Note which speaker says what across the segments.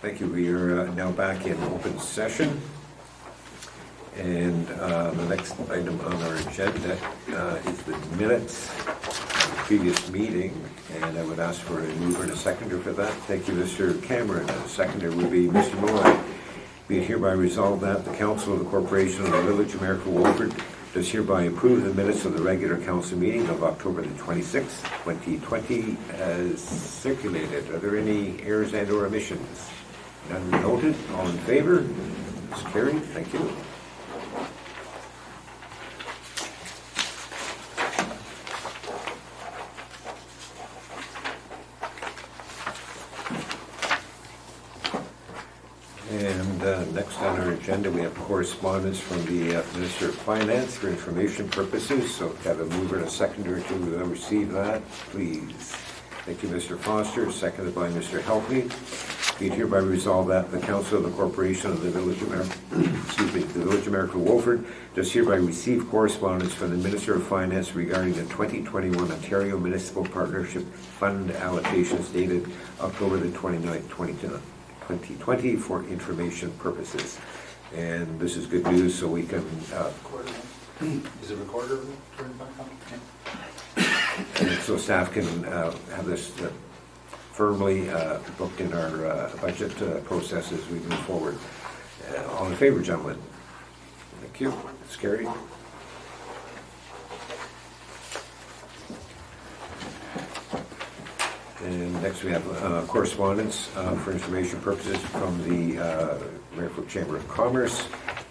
Speaker 1: Thank you. We are now back in open session. And the next item on our agenda is the minutes of the previous meeting. And I would ask for a mover and a seconder for that. Thank you, Mr. Cameron. And a seconder would be Mr. Moore. Be it hereby resolved that the Council of the Corporation of the Village of Mayor Wolford does hereby approve the minutes of the regular council meeting of October the 26th, 2020 as circulated. Are there any errors and or omissions? None noted. All in favor? It's carried. Thank you. And next on our agenda, we have correspondence from the Minister of Finance for information purposes. So have a mover and a seconder to receive that, please. Thank you, Mr. Foster. Seconded by Mr. Helpney. Be it hereby resolved that the Council of the Corporation of the Village of the Village of Mayor Wolford does hereby receive correspondence from the Minister of Finance regarding the 2021 Ontario Municipal Partnership Fund allocations dated October the 29th, 2020 for information purposes. And this is good news, so we can...
Speaker 2: Is it recorded?
Speaker 1: And so staff can have this firmly booked in our budget process as we move forward. All in favor, gentlemen? Thank you. It's carried. And next we have correspondence for information purposes from the Maryfield Chamber of Commerce.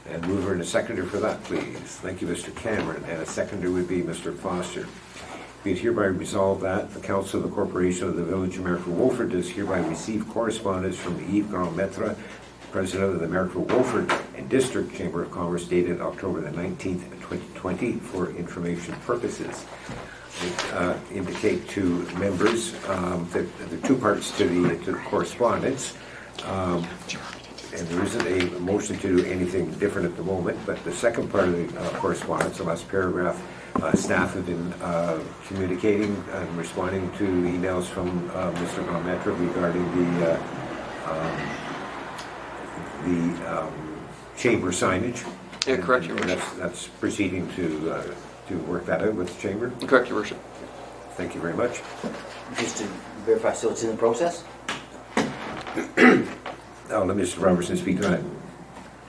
Speaker 1: And mover and a seconder for that, please. Thank you, Mr. Cameron. And a seconder would be Mr. Foster. Be it hereby resolved that the Council of the Corporation of the Village of Maryfield Wolford does hereby receive correspondence from Yves Grand-Maître, President of the Maryfield Wolford and District Chamber of Commerce, dated October the 19th, 2020 for information purposes. Indicate to members that there are two parts to the correspondence. And there isn't a motion to do anything different at the moment, but the second part of the correspondence, the last paragraph, staff have been communicating and responding to emails from Mr. Grand-Maître regarding the chamber signage.
Speaker 3: Yeah, correct, Your Worship.
Speaker 1: That's proceeding to work that out with the chamber.
Speaker 3: Correct, Your Worship.
Speaker 1: Thank you very much.
Speaker 4: Just to verify, so it's in the process?
Speaker 1: I'll let Mr. Robertson speak to that.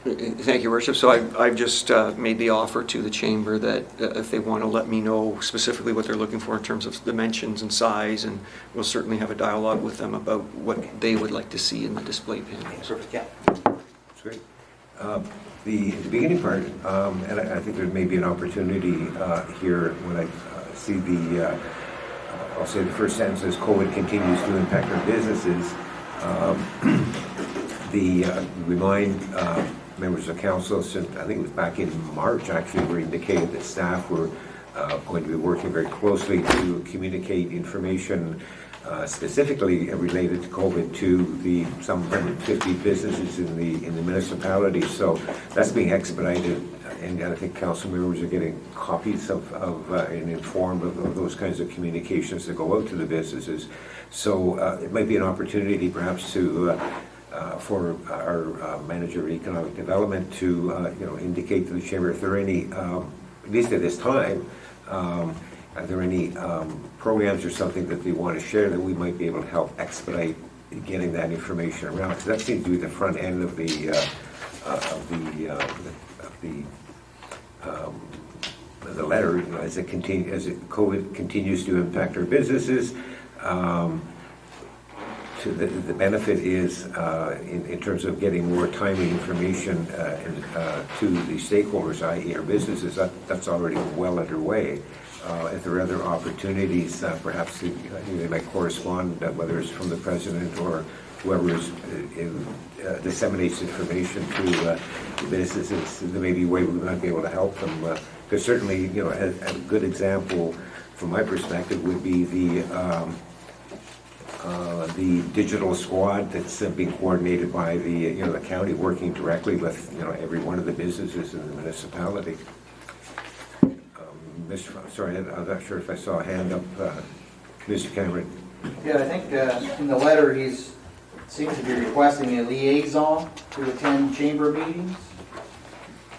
Speaker 3: Thank you, Your Worship. So I've just made the offer to the Chamber that if they want to let me know specifically what they're looking for in terms of dimensions and size, and we'll certainly have a dialogue with them about what they would like to see in the display panel.
Speaker 4: Perfect, yeah.
Speaker 1: That's great. The beginning part, and I think there may be an opportunity here when I see I'll say the first sentence is COVID continues to impact our businesses. Remind members of council, since I think it was back in March actually, were indicated that staff were going to be working very closely to communicate information specifically related to COVID to the some 150 businesses in the municipality. So that's being expedited, and I think council members are getting copies of and informed of those kinds of communications that go out to the businesses. So it might be an opportunity perhaps to for our manager of economic development to indicate to the chamber if there are any, at least at this time, are there any programs or something that they want to share that we might be able to help expedite getting that information around? Because that seems to be the front end of the letter. As COVID continues to impact our businesses. The benefit is in terms of getting more timely information to the stakeholders, i.e. our businesses, that's already well underway. If there are other opportunities, perhaps they might correspond, whether it's from the president or whoever disseminates information to the businesses, there may be a way we might be able to help them. Because certainly, a good example from my perspective would be the digital squad that's being coordinated by the county, working directly with every one of the businesses in the municipality. Sorry, I'm not sure if I saw a hand up, Mr. Cameron.
Speaker 5: Yeah, I think in the letter, seems to be requesting a liaison to attend chamber meetings.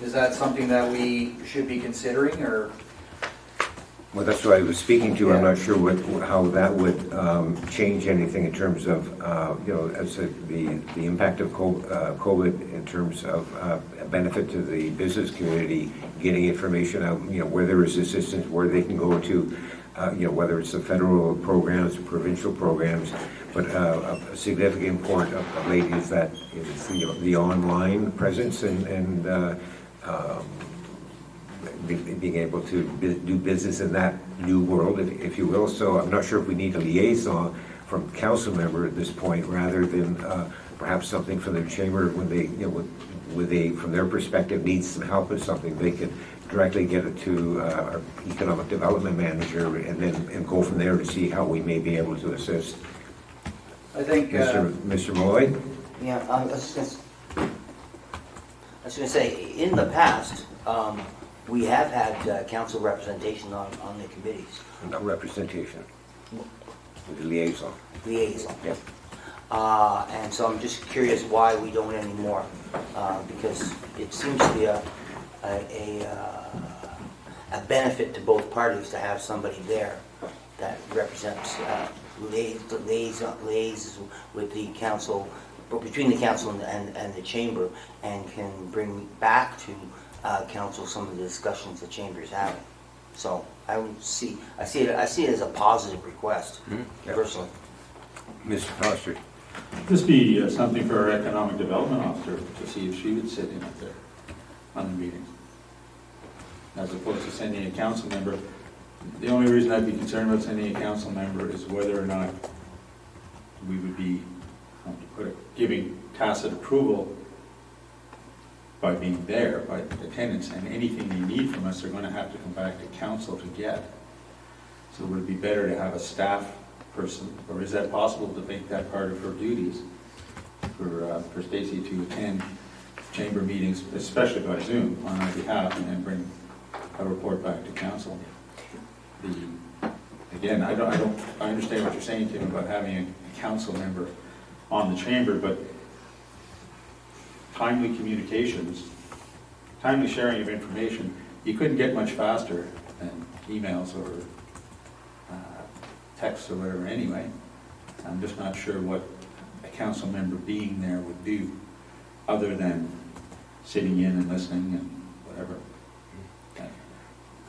Speaker 5: Is that something that we should be considering, or?
Speaker 1: Well, that's what I was speaking to. I'm
Speaker 5: Yeah.
Speaker 1: not sure how that would change anything in terms of, as the impact of COVID in terms of a benefit to the business community, getting information out, where there is assistance, where they can go to, whether it's the federal programs, provincial programs. But a significant point of late is that it's the online presence and being able to do business in that new world, if you will. So I'm not sure if we need a liaison from council member at this point, rather than perhaps something from their chamber when they, from their perspective, need some help with something, they could directly get it to our economic development manager and go from there to see how we may be able to assist.
Speaker 5: I think,
Speaker 1: Mr. Malloy?
Speaker 4: Yeah, I was just gonna say, in the past, we have had council representation on the committees,
Speaker 1: No representation. The liaison.
Speaker 4: liaison.
Speaker 1: Yep.
Speaker 4: And so I'm just curious why we don't anymore, because it seems to be a benefit to both parties to have somebody there that represents, liaises with the council, but between the council and the chamber, and can bring back to council some of the discussions the chamber is having. So I see it as a positive request,
Speaker 1: Yep.
Speaker 4: personally.
Speaker 1: Mr. Foster?
Speaker 2: This be something for our economic development officer to see if she would sit in up there on the meetings, as opposed to sending a council member. The only reason I'd be concerned about sending a council member is whether or not we would be, how to put it, giving tacit approval by being there, by attendance, and anything they need from us, they're going to have to come back to council to get. So would it be better to have a staff person, or is that possible to make that part of her duties for Stacy to attend chamber meetings, especially by Zoom, on our behalf, and then bring a report back to council? Again, I understand what you're saying, Tim, about having a council member on the chamber, but timely communications, timely sharing of information, you couldn't get much faster than emails or texts or whatever anyway. I'm just not sure what a council member being there would do, other than sitting in and listening and whatever.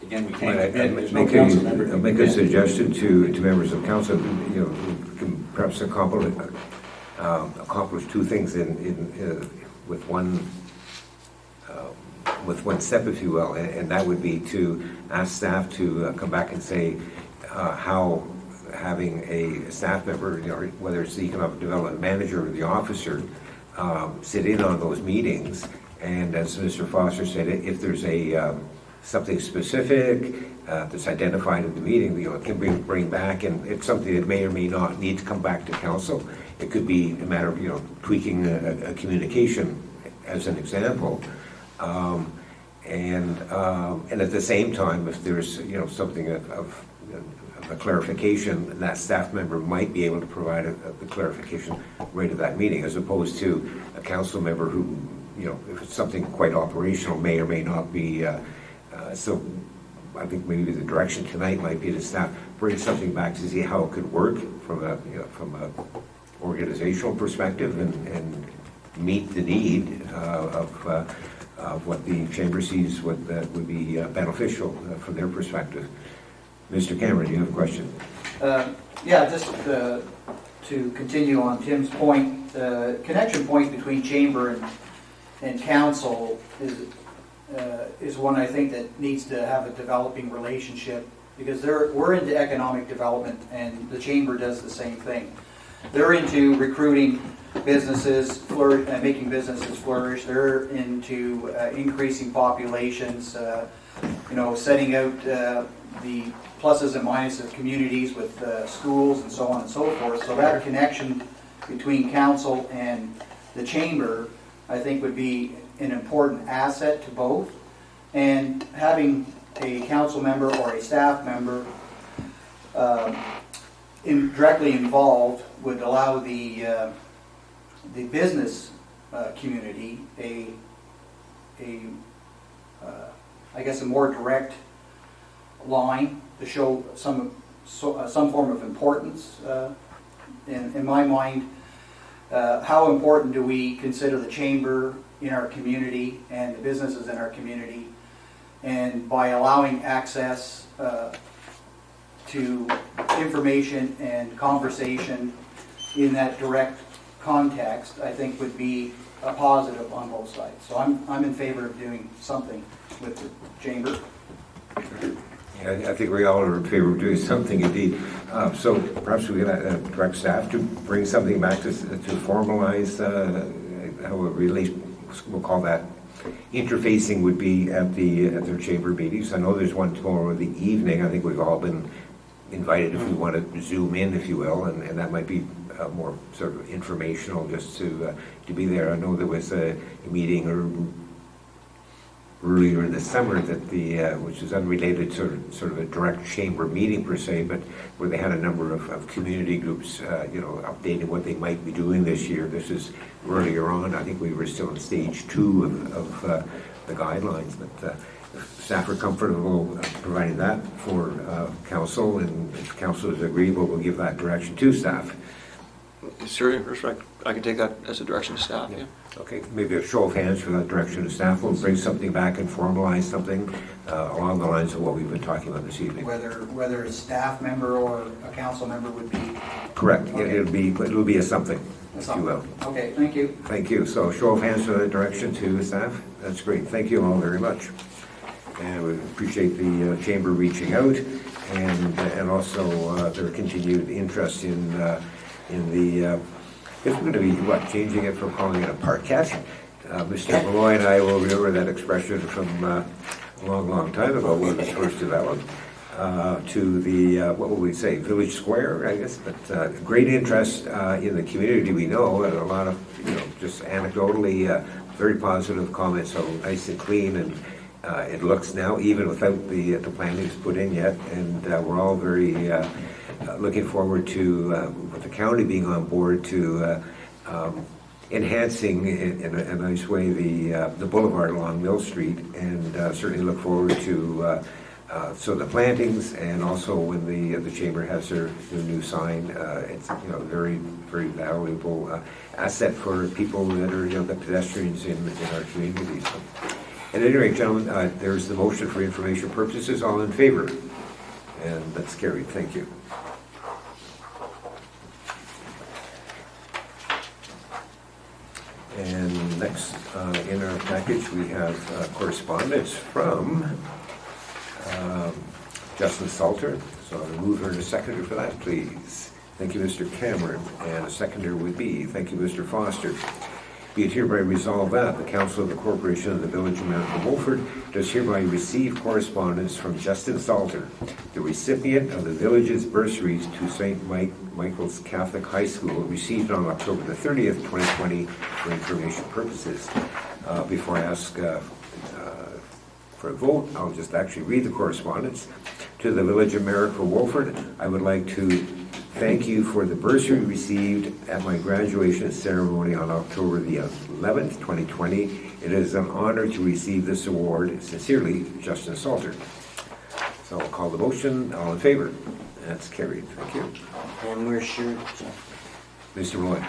Speaker 2: Again, we can't commit, there's no council member.
Speaker 1: I'll make a suggestion to members of council, who can perhaps accomplish two things with one step, if you will, and that would be to ask staff to come back and say how having a staff member, whether it's the economic development manager or the officer, sit in on those meetings. And as Mr. Foster said, if there's something specific that's identified in the meeting, it can bring back, and it's something that may or may not need to come back to council. It could be a matter of tweaking a communication, as an example, and at the same time, if there's something of a clarification, that staff member might be able to provide the clarification right at that meeting, as opposed to a council member who, if it's something quite operational, may or may not be. So I think maybe the direction tonight might be to staff bring something back to see how it could work from a organizational perspective and meet the need of what the chamber sees that would be beneficial from their perspective. Mr. Cameron, you have a question?
Speaker 5: Yeah, just to continue on Tim's point, the connection point between chamber and council is one I think that needs to have a developing relationship, because we're into economic development and the chamber does the same thing. They're into recruiting businesses, making businesses flourish. They're into increasing populations, setting out the pluses and minuses of communities with schools and so on and so forth. So that connection between council and the chamber, I think, would be an important asset to both. And having a council member or a staff member directly involved would allow the business community I guess a more direct line to show some form of importance. In my mind, how important do we consider the chamber in our community and the businesses in our community? And by allowing access to information and conversation in that direct context, I think would be a positive on both sides. So I'm in favor of doing something with the chamber.
Speaker 1: Yeah, I think we all are in favor of doing something indeed. So perhaps we could direct staff to bring something back to formalize how a we'll call that interfacing would be at their chamber meetings. I know there's one tomorrow in the evening. I think we've all been invited if we want to zoom in, if you will, and that might be more sort of informational just to be there. I know there was a meeting earlier this summer that which is unrelated sort of a direct chamber meeting per se, but where they had a number of community groups, updating what they might be doing this year. This is earlier on. I think we were still in stage 2 of the guidelines, but if staff are comfortable providing that for council, and if council is agreeable, we'll give that direction to staff.
Speaker 3: Sure, respect. I can take that as a direction to staff, yeah.
Speaker 1: Okay, maybe a show of hands for that direction to staff. We'll bring something back and formalize something along the lines of what we've been talking about this evening.
Speaker 5: Whether a staff member or a council member would be...
Speaker 1: Correct.
Speaker 5: Okay.
Speaker 1: It'll be a something, if you will.
Speaker 5: Okay, thank you.
Speaker 1: Thank you. So show of hands for that direction to staff. That's great. Thank you all very much. And we appreciate the chamber reaching out and also their continued interest in the it's going to be, changing it from calling it a parquet. Mr. Malloy and I will remember that expression from a long time ago when it was first developed, to the, what would we say, village square, I guess, but great interest in the community, we know, and a lot of, just anecdotally, very positive comments, so nice and clean, and it looks now, even without the plannings put in yet, and we're all very looking forward to, with the county being on board, to enhancing in a nice way the boulevard along Mill Street, and certainly look forward to so the plantings, and also when the chamber has their new sign. It's very, very valuable asset for people that are the pedestrians in our community. So, at any rate, gentlemen, there's the motion for information purposes. All in favor? And that's carried. Thank you. And next in our package we have correspondence from Justin Salter. So I'll move her to seconder for that, please. Thank you, Mr. Cameron. And a seconder would be, thank you, Mr. Foster. Be it hereby resolved that the Council of the Corporation of the Village of Mount Wolford does hereby receive correspondence from Justin Salter, the recipient of the village's bursaries to St. Michael's Catholic High School, received on October the 30th, 2020, for information purposes. Before I ask for a vote, I'll just actually read the correspondence. To the Village of Miracle Wolford, I would like to thank you for the bursary received at my graduation ceremony on October the 11th, 2020. It is an honor to receive this award. Sincerely, Justin Salter. So I'll call the motion. All in favor? That's carried. Thank you.
Speaker 4: And we're sure,
Speaker 1: Mr. Malloy.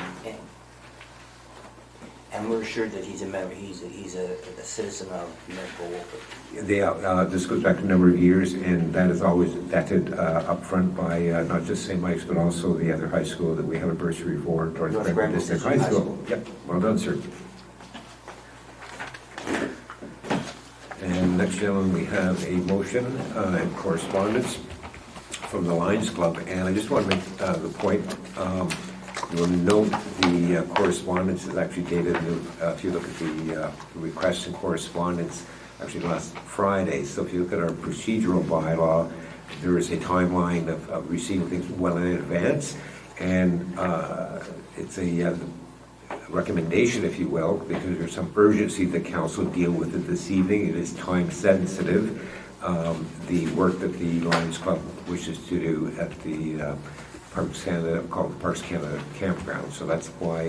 Speaker 4: and we're sure that he's a member, he's a citizen of Miracle Wolford.
Speaker 1: This goes back a number of years, and that is always vetted up front by not just St. Mike's, but also the other high school that we have a bursary for, North Brandon District High School. Yep, well done, sir. And next, gentlemen, we have a motion and correspondence from the Lions Club, and I just want to make the point. You'll note the correspondence is actually dated, if you look at the requests and correspondence, actually last Friday. So if you look at our procedural bylaw, there is a timeline of receiving things well in advance, and it's a recommendation, if you will, because there's some urgency that council deal with it this evening. It is time sensitive. The work that the Lions Club wishes to do at the Parks Canada, called the Parks Canada Campground. So that's why,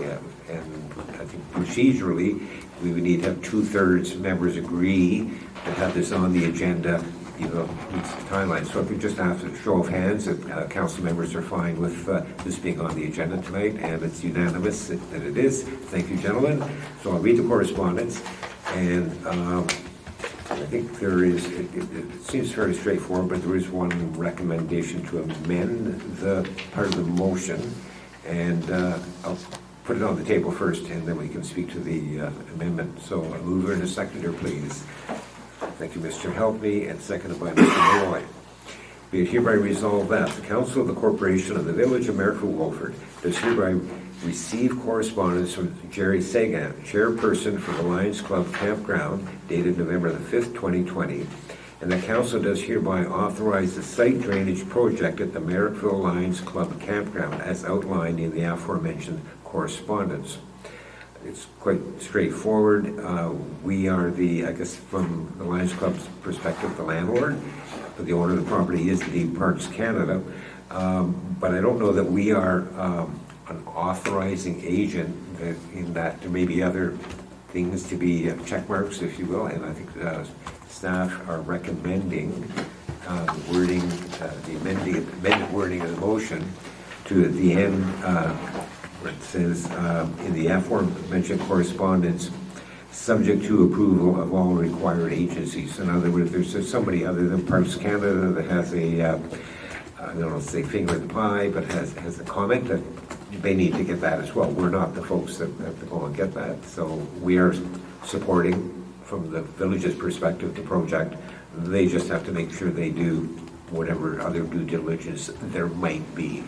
Speaker 1: and I think procedurally, we would need to have 2/3 members agree to have this on the agenda, meets the timeline. So if we just have a show of hands, that council members are fine with this being on the agenda tonight, and it's unanimous that it is. Thank you, gentlemen. So I'll read the correspondence, and I think there is, it seems fairly straightforward, but there is one recommendation to amend the part of the motion, and I'll put it on the table first, and then we can speak to the amendment. So a mover and a seconder, please. Thank you, Mr. Helpme, and seconded by Mr. Malloy. Be it hereby resolved that the Council of the Corporation of the Village of Mayor Wolford does hereby receive correspondence from Jerry Sagan, chairperson for the Lions Club Campground, dated November the 5th, 2020, and the Council does hereby authorize the site drainage project at the Merrickville Lions Club Campground as outlined in the aforementioned correspondence. It's quite straightforward. We are I guess from the Lions Club's perspective, the landlord, but the owner of the property is the Parks Canada. But I don't know that we are an authorizing agent, in that there may be other things to be check marks, if you will, and I think staff are recommending wording, the amended wording of the motion to at the end, where it says, in the aforementioned correspondence, subject to approval of all required agencies. In other words, there's somebody other than Parks Canada that has I don't know, say finger in the pie, but has a comment that they need to get that as well. We're not the folks that have to go and get that. So we are supporting, from the village's perspective, the project. They just have to make sure they do whatever other due diligence there might be.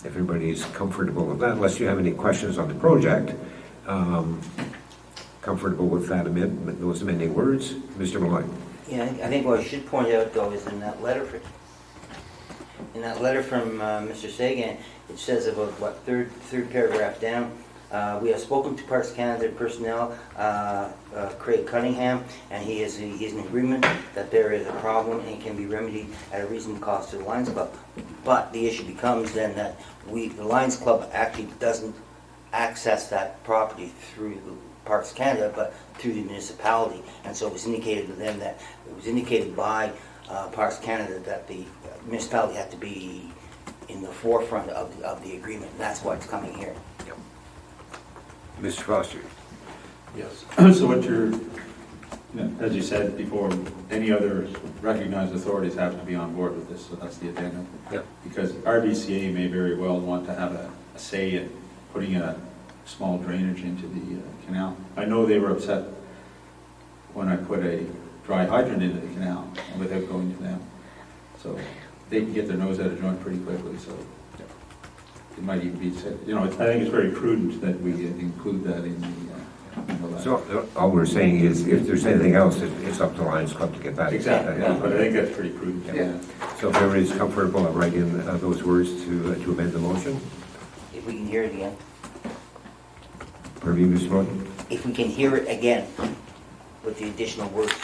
Speaker 1: If everybody's comfortable with that, unless you have any questions on the project, comfortable with that amendment, those amending words, Mr. Malloy.
Speaker 4: Yeah, I think what I should point out, though, is in that letter from Mr. Sagan, it says about, third paragraph down, we have spoken to Parks Canada personnel, Craig Cunningham, and he is in agreement that there is a problem and it can be remedied at a reasonable cost to the Lions Club. But the issue becomes then that the Lions Club actually doesn't access that property through the Parks Canada, but through the municipality. And so it was indicated to them that, it was indicated by Parks Canada that the municipality had to be in the forefront of the agreement, and that's why it's coming here.
Speaker 1: Mr. Foster.
Speaker 2: Yes. So what as you said before, any other recognized authorities have to be on board with this, so that's the addendum.
Speaker 1: Yep.
Speaker 2: Because RBCA may very well want to have a say in putting in a small drainage into the canal. I know they were upset when I put a dry hydrant into the canal without going to them. So they can get their nose out of joint pretty quickly, so it might even be said, I think it's very prudent that we include that in the letter.
Speaker 1: So all we're saying is, if there's anything else, it's up to Lions Club to get that.
Speaker 2: Exactly, yeah, but I think that's pretty prudent.
Speaker 1: Yeah. So if everybody's comfortable, I'll write in those words to amend the motion.
Speaker 4: If we can hear it again.
Speaker 1: Pardon me, Mr. Morton?
Speaker 4: If we can hear it again with the additional words.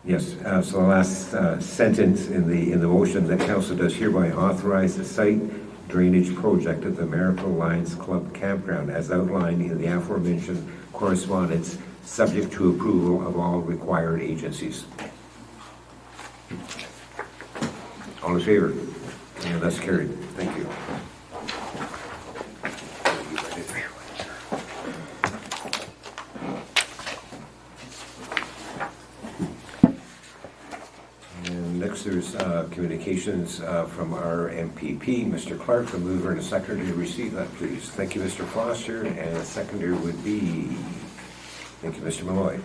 Speaker 1: Yes, so the last sentence in the motion, that council does hereby authorize the site drainage project at the Merrickville Lions Club Campground as outlined in the aforementioned correspondence, subject to approval of all required agencies. All in favor? And that's carried. Thank you. Next, there's communications from our MPP, Mr. Clark. A mover and a seconder to receive that, please. Thank you, Mr. Foster, and a seconder would be, thank you, Mr. Malloy.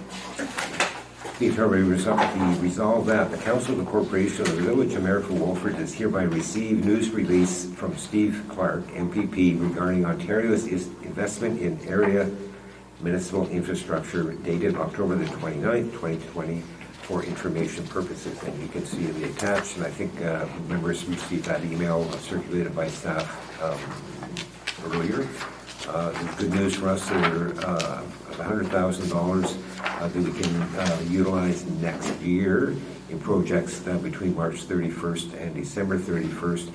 Speaker 1: Be hereby resolved that the Council of the Corporation of the Village of Merrickville Wolford does hereby receive news release from Steve Clark, MPP, regarding Ontario's investment in area municipal infrastructure dated October the 29th, 2020, for information purposes. And you can see in the attached, and I think members received that email circulated by staff earlier. There's good news for us. There are $100,000 that we can utilize next year in projects between March 31st and December 31st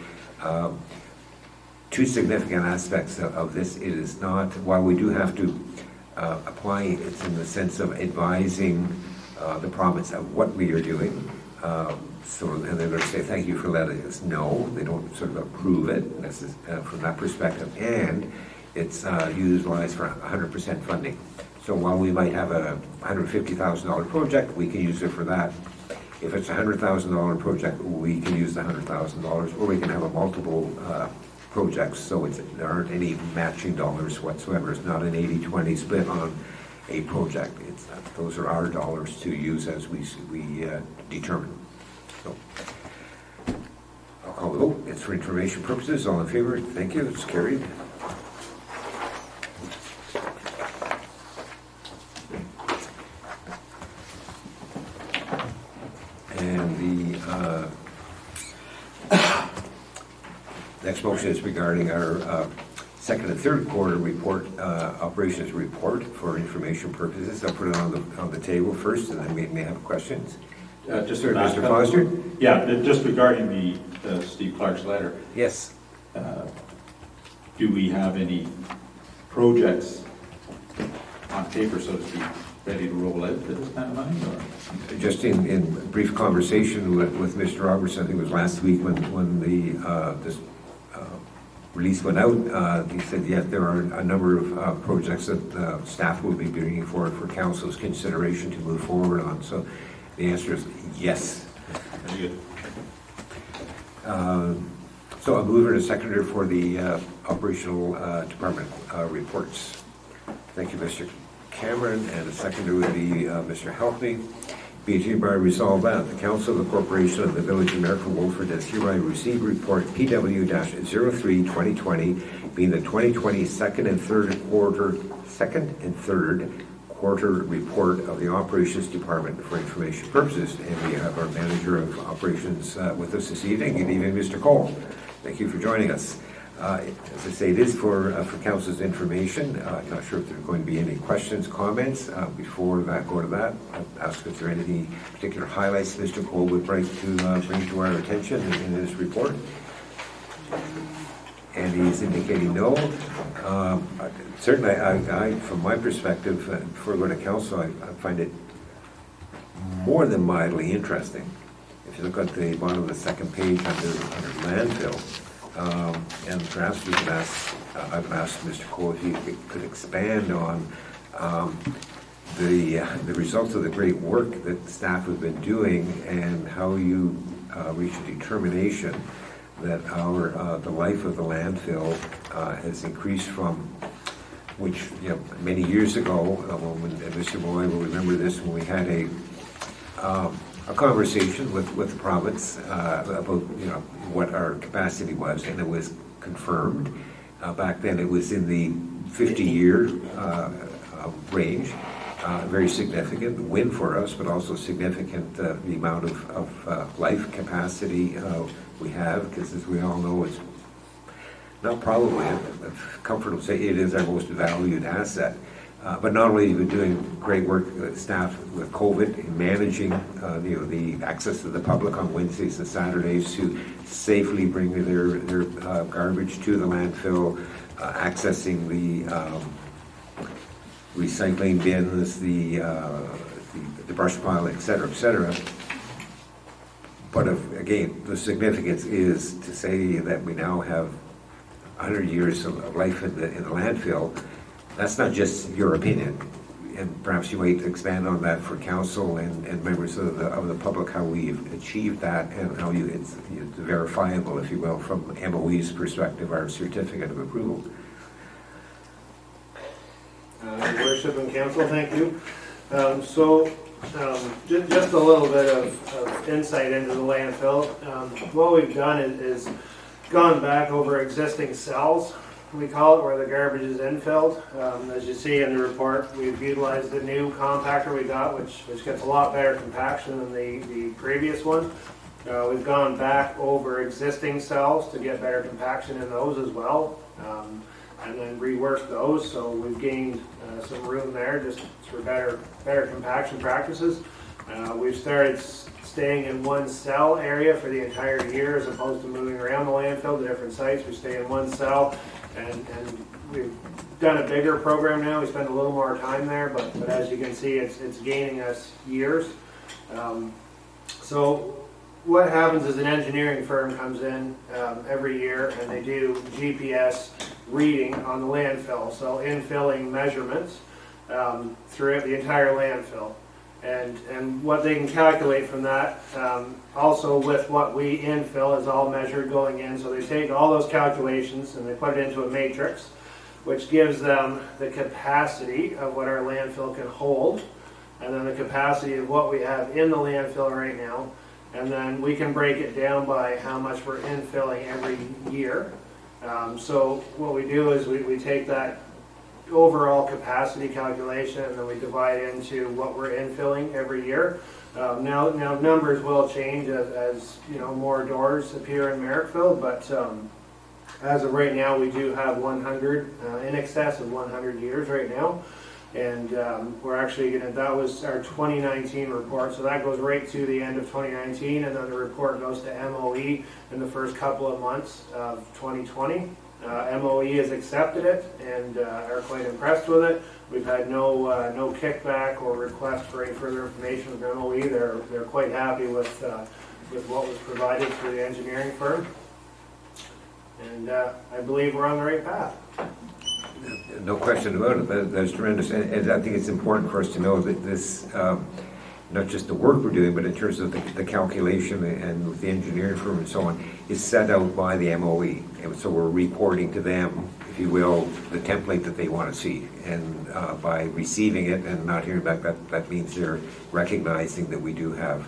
Speaker 1: Two significant aspects of this. It is not, while we do have to apply it in the sense of advising the province of what we are doing. And they're going to say, thank you for letting us know. They don't sort of approve it. This is, from that perspective. And it's utilized for 100% funding. So while we might have a $150,000 project, we can use it for that. If it's a $100,000 project, we can use the $100,000, or we can have a multiple projects, so there aren't any matching dollars whatsoever. It's not an 80-20 split on a project. Those are our dollars to use as we determine. So I'll call the vote. It's for information purposes. All in favor? Thank you. It's carried. And the next motion is regarding our second and third quarter report, operations report for information purposes. I'll put it on the table first, and then we may have questions.
Speaker 2: Just
Speaker 1: Sir,
Speaker 2: back
Speaker 1: Mr.
Speaker 2: up.
Speaker 1: Foster?
Speaker 2: Yeah, just regarding the Steve Clark's letter,
Speaker 1: Yes.
Speaker 2: do we have any projects on paper, so to speak, ready to roll out for this kind of money, or?
Speaker 1: Just in brief conversation with Mr. Robertson, I think it was last week when this release went out, he said, yes, there are a number of projects that staff will be bringing forward for council's consideration to move forward on. So the answer is yes.
Speaker 2: Very good.
Speaker 1: So a mover and a seconder for the operational department reports. Thank you, Mr. Cameron, and a seconder would be Mr. Helpney. Be it hereby resolved that the Council of the Corporation of the Village of Mayor Wolford has hereby received report PW-03-2020, being the 2020 second and third quarter report of the Operations Department for information purposes. And we have our Manager of Operations with us this evening. Good evening, Mr. Cole. Thank you for joining us. As I say, it is for Council's information. I'm not sure if there are going to be any questions, comments. Before that, go to that. I'd ask if there are any particular highlights Mr. Cole would bring to our attention in his report. And he's indicating no. Certainly, I, from my perspective, before I go to Council, I find it more than mildly interesting. If you look at the bottom of the second page under landfill, and perhaps we could ask, I've asked Mr. Cole if he could expand on the results of the great work that the staff have been doing and how you reach a determination that the life of the landfill has increased from, which, many years ago, when Mr. Moy will remember this, when we had a conversation with the province about what our capacity was, and it was confirmed. Back then it was in the 50-year range, very significant win for us, but also significant the amount of life capacity we have, because as we all know, it's not probably, I'm comfortable to say it is our most valued asset. But not only have we been doing great work, staff with COVID, in managing the access to the public on Wednesdays and Saturdays to safely bring their garbage to the landfill, accessing the recycling bins, the brush pile, et cetera, But again, the significance is to say that we now have 100 years of life in the landfill. That's not just your opinion, and perhaps you might expand on that for council and members of the public, how we've achieved that and how it's verifiable, if you will, from MOE's perspective, our certificate of approval.
Speaker 6: Your Worship and Council, thank you. Just a little bit of insight into the landfill. What we've done is gone back over existing cells, we call it, where the garbage is infilled. As you see in the report, we've utilized the new compactor we got, which gets a lot better compaction than the previous one. We've gone back over existing cells to get better compaction in those as well, and then reworked those, so we've gained some room there just for better compaction practices. We've started staying in one cell area for the entire year as opposed to moving around the landfill to different sites. We stay in one cell, and we've done a bigger program now. We spend a little more time there, but as you can see, it's gaining us years. So what happens is an engineering firm comes in every year, and they do GPS reading on the landfill, so infilling measurements throughout the entire landfill. And what they can calculate from that, also with what we infill, is all measured going in. So they take all those calculations and they put it into a matrix, which gives them the capacity of what our landfill can hold, and then the capacity of what we have in the landfill right now. And then we can break it down by how much we're infilling every year. So what we do is we take that overall capacity calculation, and then we divide into what we're infilling every year. Now numbers will change as you know, more doors appear in Merrickville, but as of right now, we do have 100 in excess of 100 years right now, and we're actually going to. That was our 2019 report, so that goes right to the end of 2019, and then the report goes to MOE in the first couple of months of 2020. MOE has accepted it and are quite impressed with it. We've had no kickback or request for any further information from MOE. They're quite happy with what was provided through the engineering firm, and I believe we're on the right path.
Speaker 1: No question about it. That's tremendous. And I think it's important for us to know that this, not just the work we're doing, but in terms of the calculation and with the engineering firm and so on, is set out by the MOE. And so we're reporting to them, if you will, the template that they want to see. And by receiving it and not hearing back, that means they're recognizing that we do have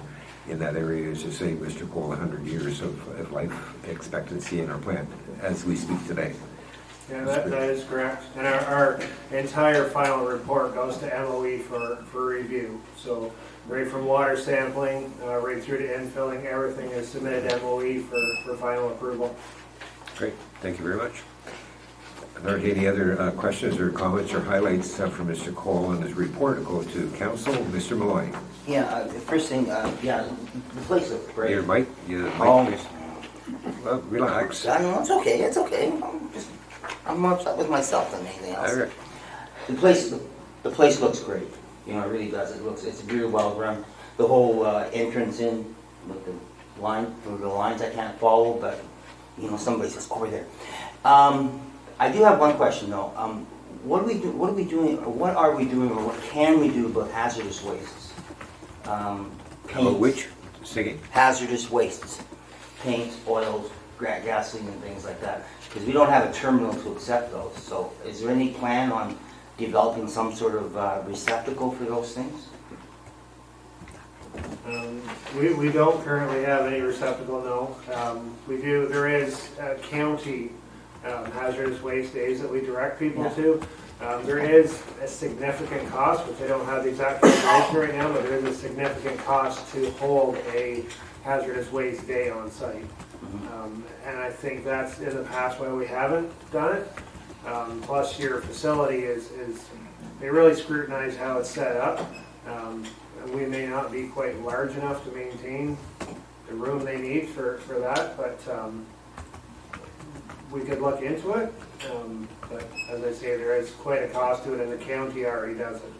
Speaker 1: in that area, as you say, Mr. Cole, 100 years of life expectancy in our plant as we speak today.
Speaker 6: Yeah, that is correct. And our entire final report goes to MOE for review. So right from water sampling, right through to infilling, everything is submitted to MOE for final approval.
Speaker 1: Great, thank you very much. Are there any other questions or comments or highlights from Mr. Cole on his report? I'll go to council. Mr. Malloy.
Speaker 4: Yeah, the first thing, yeah, the place looks great.
Speaker 1: Your mic,
Speaker 4: Oh.
Speaker 1: please. Well, relax.
Speaker 4: I know, it's okay, it's okay. I'm more upset with myself than anything else.
Speaker 1: All right.
Speaker 4: The place looks great. You know, it really does. It's very well run. The whole entrance in with the lines I can't follow, but you know, somebody's just over there. I do have one question though. What are we doing, or what can we do about hazardous wastes?
Speaker 1: About which? Singing.
Speaker 4: Hazardous wastes, paint, oils, gasoline, and things like that. Because we don't have a terminal to accept those. So, is there any plan on developing some sort of receptacle for those things?
Speaker 6: We don't currently have any receptacle, no. We do. There is county hazardous waste days that we direct people to. There is a significant cost, which I don't have the exact information right now, but there is a significant cost to hold a hazardous waste day on site. And I think that's in the past why we haven't done it. Plus your facility is they really scrutinize how it's set up. And we may not be quite large enough to maintain the room they need for that, but we could look into it. But as I say, there is quite a cost to it, and the county already does it.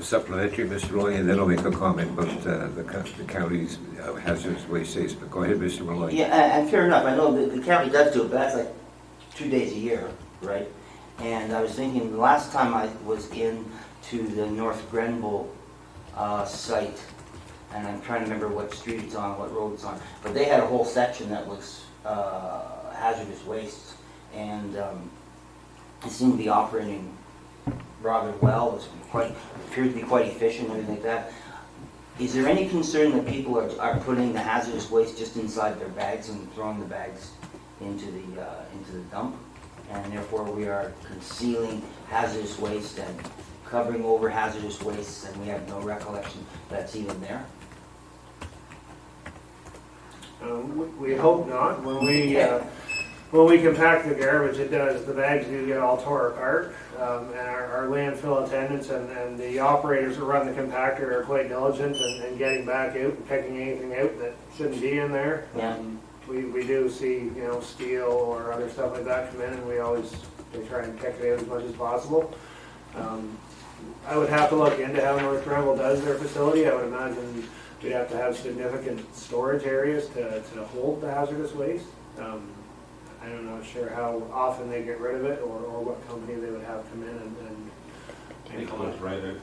Speaker 1: Supplementary, Mr. Malloy, and then I'll make a comment about the county's hazardous waste days. But go ahead, Mr. Malloy.
Speaker 4: Yeah, and fair enough. I know the county does do it, but that's like 2 days a year, right? And I was thinking the last time I was in to the North Grenville site, and I'm trying to remember what street it's on, what road it's on, but they had a whole section that was hazardous wastes, and it seemed to be operating rather well. It appeared to be quite efficient and everything like that. Is there any concern that people are putting the hazardous waste just inside their bags and throwing the bags into the dump, and therefore we are concealing hazardous waste and covering over hazardous waste, and we have no recollection that's even there?
Speaker 6: We hope not. When we when we compact the garbage, the bags do get all tore apart. And our landfill attendants and the operators who run the compactor are quite diligent in getting back out and picking anything out that shouldn't be in there.
Speaker 4: Yeah.
Speaker 6: We do see, steel or other stuff like that come in, and they try and pick it out as much as possible. I would have to look into how North Grenville does their facility. I would imagine we'd have to have significant storage areas to hold the hazardous waste. I'm not sure how often they get rid of it or what company they would have come in and
Speaker 2: They collect right at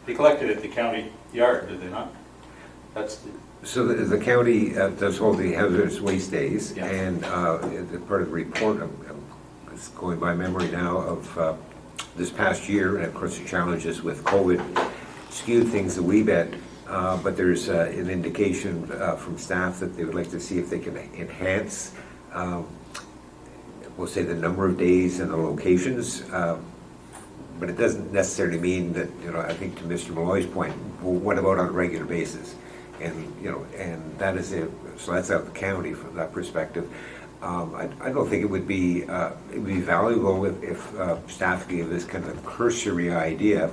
Speaker 2: they collected at the county yard, did they not? That's the,
Speaker 1: So the county does hold the hazardous waste days,
Speaker 2: Yeah.
Speaker 1: and the part of the report, I'm just going by memory now of this past year, and of course the challenges with COVID skewed things a wee bit, but there's an indication from staff that they would like to see if they can enhance, we'll say, the number of days and the locations. But it doesn't necessarily mean that, I think to Mr. Malloy's point, well, what about on a regular basis? And, and that is it. So that's out of the county from that perspective. I don't think it would be valuable if staff gave this kind of cursory idea.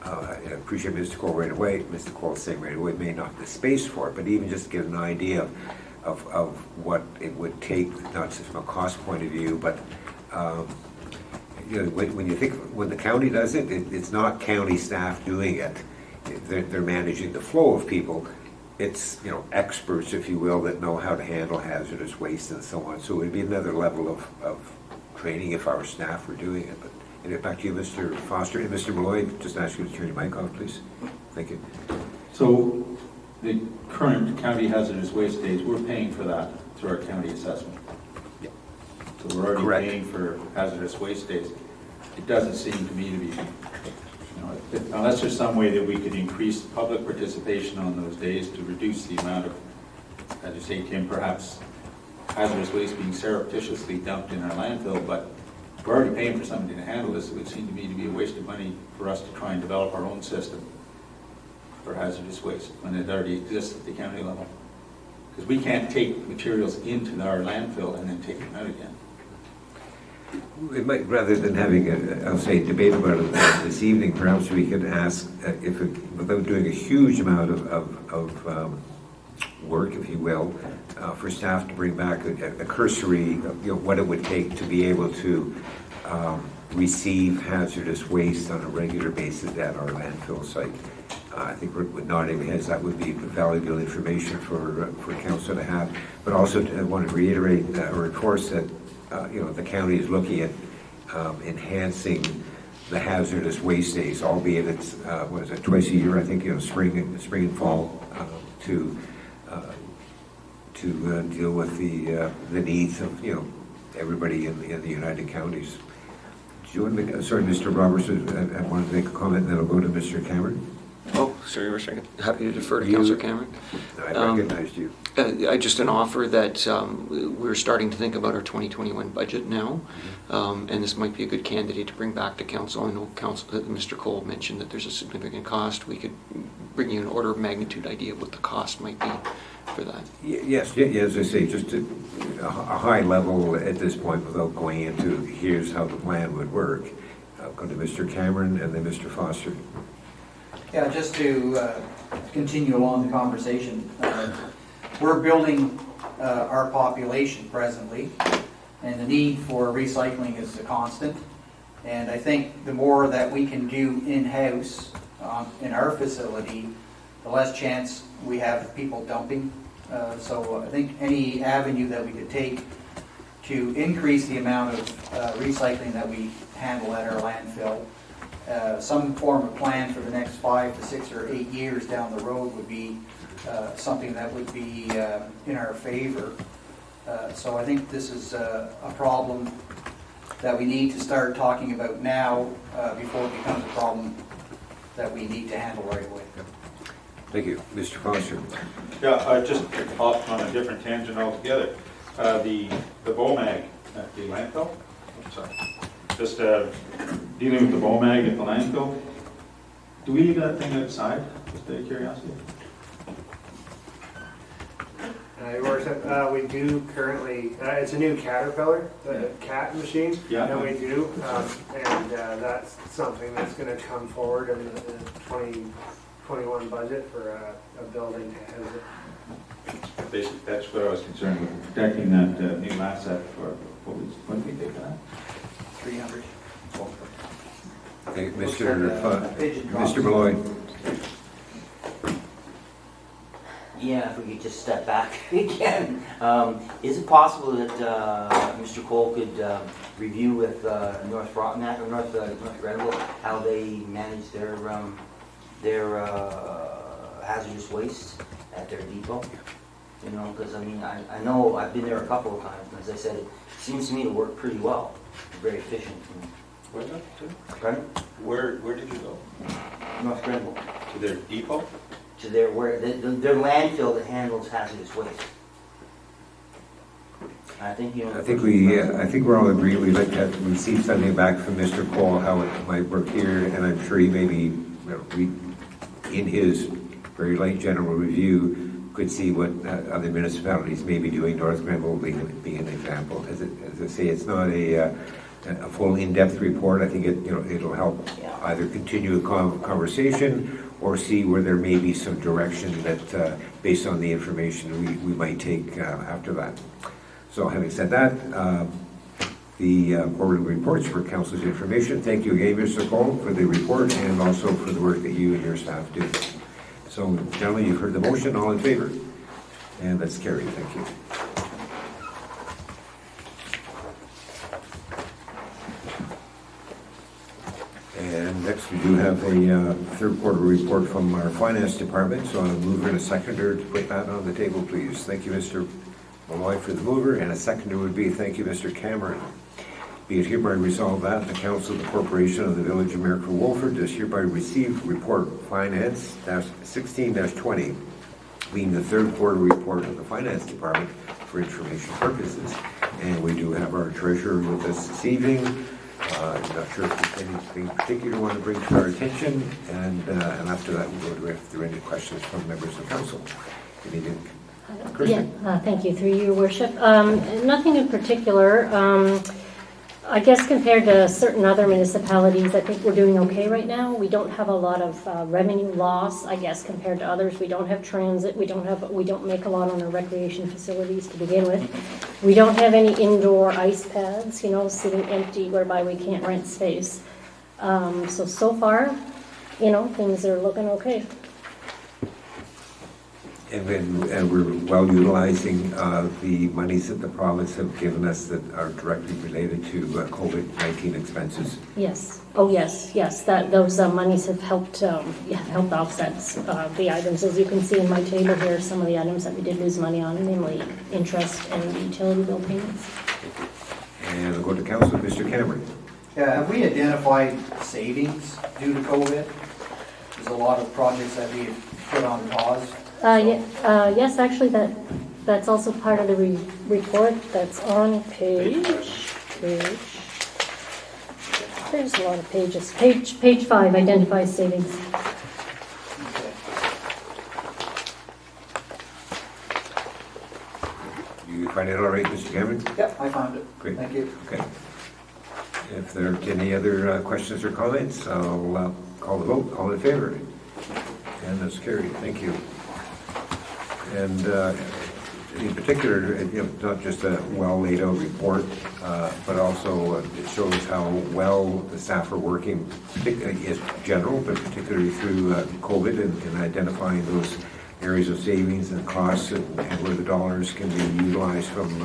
Speaker 1: I appreciate Mr. Cole right away. Mr. Cole saying right away may not have the space for it, but even just get an idea of what it would take, not just from a cost point of view, but when you think, when the county does it, it's not county staff doing it. They're managing the flow of people. It's, experts, if you will, that know how to handle hazardous waste and so on. So it would be another level of training if our staff were doing it. But back to you, Mr. Foster. And Mr. Malloy, just ask you to turn your mic off, please. Thank you.
Speaker 2: so the current county hazardous waste days, we're paying for that through our county assessment.
Speaker 1: Yeah.
Speaker 2: So we're already
Speaker 1: Correct.
Speaker 2: paying for hazardous waste days. It doesn't seem to me to be, unless there's some way that we could increase public participation on those days to reduce the amount of, as you say, Tim, perhaps hazardous waste being surreptitiously dumped in our landfill, but if we're already paying for somebody to handle this, it would seem to me to be a waste of money for us to try and develop our own system for hazardous waste when it already exists at the county level. Because we can't take materials into our landfill and then take them out again.
Speaker 1: It might, rather than having I'll say, debate about it this evening, perhaps we could ask if, without doing a huge amount of work, if you will, for staff to bring back a cursory, what it would take to be able to receive hazardous waste on a regular basis at our landfill site. I think with nodding heads, that would be valuable information for council to have. But also, I want to reiterate or enforce that the county is looking at enhancing the hazardous waste days, albeit it's twice a year, I think, spring and fall, to deal with the needs of everybody in the United Counties. Do you want to make? Sorry, Mr. Roberts, I wanted to make a comment, and then I'll go to Mr. Cameron.
Speaker 3: Oh, sorry, you were saying, happy to defer to
Speaker 1: You-
Speaker 3: Councillor Cameron.
Speaker 1: I recognized you.
Speaker 3: Just an offer that we're starting to think about our 2021 budget now, and this might be a good candidate to bring back to council. I know Mr. Cole mentioned that there's a significant cost. We could bring you an order of magnitude idea of what the cost might be for that.
Speaker 1: Yes, as I say, just a high level at this point without going into here's how the plan would work. I'll go to Mr. Cameron and then Mr. Foster.
Speaker 5: Yeah, just to continue along the conversation, we're building our population presently, and the need for recycling is a constant. And I think the more that we can do in-house in our facility, the less chance we have people dumping. So I think any avenue that we could take to increase the amount of recycling that we handle at our landfill, some form of plan for the next 5 to 6 or 8 years down the road would be something that would be in our favor. So I think this is a problem that we need to start talking about now before it becomes a problem that we need to handle right away.
Speaker 1: Thank you. Mr. Foster.
Speaker 2: Yeah, just off on a different tangent altogether. The BOMAG at the landfill, sorry, just dealing with the BOMAG at the landfill. Do we leave that thing outside, just out of curiosity?
Speaker 6: Your Worship, we do currently, it's a new Caterpillar, the CAT machine.
Speaker 2: Yeah.
Speaker 6: And we do, and that's something that's gonna come forward in the 2021 budget for a building to have it.
Speaker 2: Basically, that's what I was concerned with, protecting that new asset for, what did we take for that?
Speaker 5: 300.
Speaker 1: Okay,
Speaker 5: Looks like a pigeon box.
Speaker 1: Mr. Malloy.
Speaker 4: Yeah, if we could just step back again. Is it possible that Mr. Cole could review with North Frontenac or North Grenville how they manage their hazardous waste at their depot? You know, because I mean, I know I've been there a couple of times, and as I said, it seems to me to work pretty well, very efficient.
Speaker 7: Where did
Speaker 4: Pardon?
Speaker 7: where did you go?
Speaker 4: North Grenville,
Speaker 7: To their depot?
Speaker 4: to their landfill that handles hazardous waste. I think, you know.
Speaker 1: I think we're all agreed, we'd like to receive something back from Mr. Cole, how it might work here, and I'm sure he maybe, in his very light general review, could see what other municipalities may be doing, North Grenville being an example. As I say, it's not a full in-depth report. I think it'll help either continue a conversation or see where there may be some direction that, based on the information, we might take after that. So having said that, the quarterly reports for council's information. Thank you again, Mr. Cole, for the report and also for the work that you and your staff do. So, gentlemen, you've heard the motion. All in favor? And that's carried. Thank you. And next, we do have a third quarter report from our finance department. So I'll move in a seconder to put that on the table, please. Thank you, Mr. Malloy, for the mover, and a seconder would be thank you, Mr. Cameron. Be it hereby resolved that the Council of the Corporation of the Village of Miracle Wolford does hereby receive report finance 16-20, being the third quarter report of the finance department for information purposes. And we do have our treasurer with us this evening. I'm not sure if there's anything particular you want to bring to our attention, and after that we'll go to if there are any questions from members of council. Anything?
Speaker 8: Yeah, thank you, through your worship. Nothing in particular. I guess compared to certain other municipalities, I think we're doing okay right now. We don't have a lot of revenue loss, I guess, compared to others. We don't have transit. We don't make a lot on our recreation facilities to begin with. We don't have any indoor ice pads, sitting empty whereby we can't rent space. So far, things are looking okay.
Speaker 1: And we're well utilizing the monies that the province have given us that are directly related to COVID-19 expenses.
Speaker 8: Yes. Oh, yes. Those monies have helped offset the items. As you can see in my table here, some of the items that we did lose money on, namely interest and utility bill payments.
Speaker 1: And I'll go to council, Mr. Cameron.
Speaker 5: Yeah, have we identified savings due to COVID? There's a lot of projects that we put on pause.
Speaker 8: Yes, actually, that's also part of the report that's on page. There's a lot of pages. Page 5 identifies savings.
Speaker 5: Okay.
Speaker 1: You find it all right, Mr. Cameron?
Speaker 5: Yep, I found it.
Speaker 1: Great.
Speaker 5: Thank you.
Speaker 1: Okay. If there are any other questions or comments, I'll call the vote. All in favor? And that's carried. Thank you. And in particular, not just a well laid out report, but also it shows how well the staff are working, particularly as general, but particularly through COVID and identifying those areas of savings and costs and where the dollars can be utilized from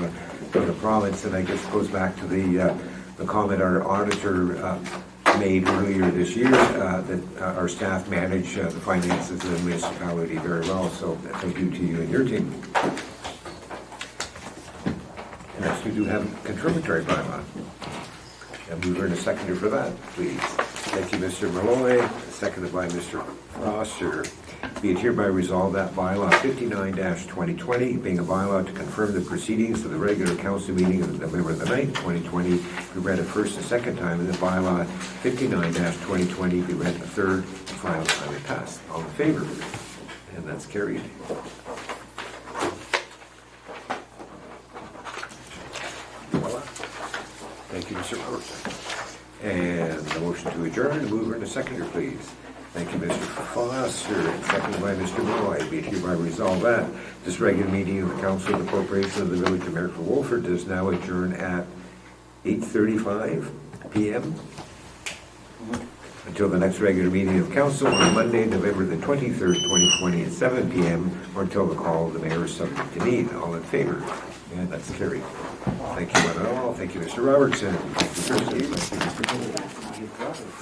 Speaker 1: the province. And I guess it goes back to the comment our auditor made earlier this year that our staff manage the finances of the municipality very well. So thank you to you and your team. Next, we do have a confirmatory bylaw. And we were in a seconder for that, please. Thank you, Mr. Malloy. Seconded by Mr. Foster. Be it hereby resolved that bylaw 59-2020, being a bylaw to confirm the proceedings of the regular council meeting of November the 9th, 2020, be read a first and second time, and the bylaw 59-2020 be read a third and final time and passed. All in favor? And that's carried. Thank you, Mr. Robertson. And the motion to adjourn, mover and a seconder, please. Thank you, Mr. Foster, and seconded by Mr. Malloy. Be it hereby resolved that this regular meeting of the Council of the Corporation of the Village of Mayor Wolford does now adjourn at 8:35 p.m. Until the next regular meeting of council on Monday, November the 23rd, 2020 at 7 p.m. or until the call of the mayor is subject to need. All in favor? And that's carried. Thank you, one and all. Thank you, Mr. Robertson. Thank you, Christie. Thank you, Mr. Cole.